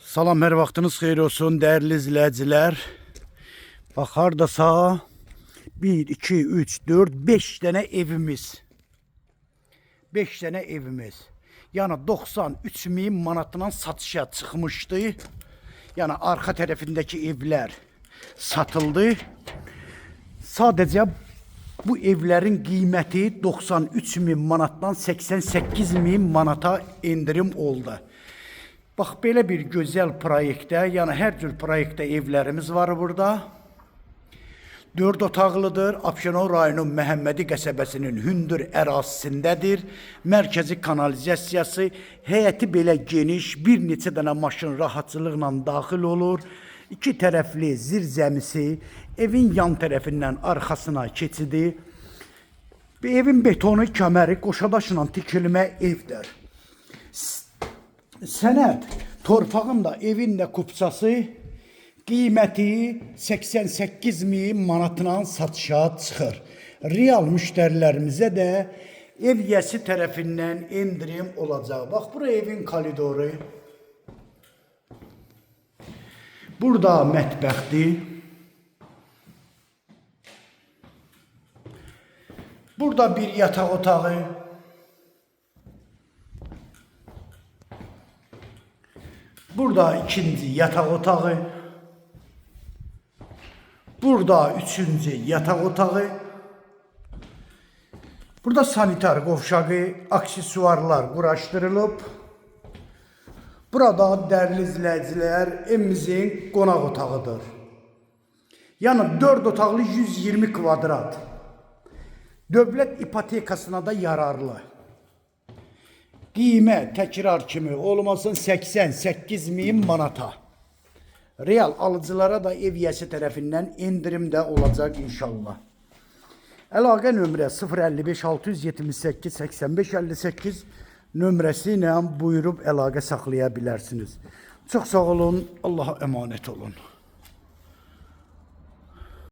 Salam, hər vaxtınız xeyir olsun, dəyərli izləyicilər. Bax, hardasa 1, 2, 3, 4, 5 dənə evimiz. 5 dənə evimiz. Yəni 93 min manatla satışa çıxmışdı. Yəni arxa tərəfindəki evlər satıldı. Sadəcə bu evlərin qiyməti 93 min manatdan 88 min manata indirim oldu. Bax, belə bir gözəl proyektdə, yəni hər cür proyektdə evlərimiz var burada. 4 otaqlıdır. Abşeron rayonu Məhəmmədi qəsəbəsinin hündür ərazisindədir. Mərkəzi kanalizasiyası, həyəti belə geniş, bir neçə dənə maşın rahatçılıqla daxil olur. 2 tərəfli zirzəmisi, evin yan tərəfindən arxasına keçidi. Evin betonu kəməri qoşadaşla tikilmə evdir. Sənəd torpağın da evin də kupçası qiyməti 88 min manatla satışa çıxır. Real müştərilərimizə də ev yəsi tərəfindən indirim olacaq. Bax, bura evin koridoru. Burada mətbəxdir. Burada bir yataq otağı. Burada ikinci yataq otağı. Burada üçüncü yataq otağı. Burada sanitar qovşağı, aksesuarlar quraşdırılıb. Burada dəyərli izləyicilər, evimizin qonaq otağıdır. Yəni 4 otaqlı 120 kvadrat. Dövlət ipotekasına da yararlı. Qiymət təkrar kimi olmasın 88 min manata. Real alıcılara da ev yəsi tərəfindən indirim də olacaq inşallah. Əlaqə nömrə 055 678 85 58 nömrəsi ilə buyurub əlaqə saxlaya bilərsiniz. Çox sağ olun, Allaha əmanət olun.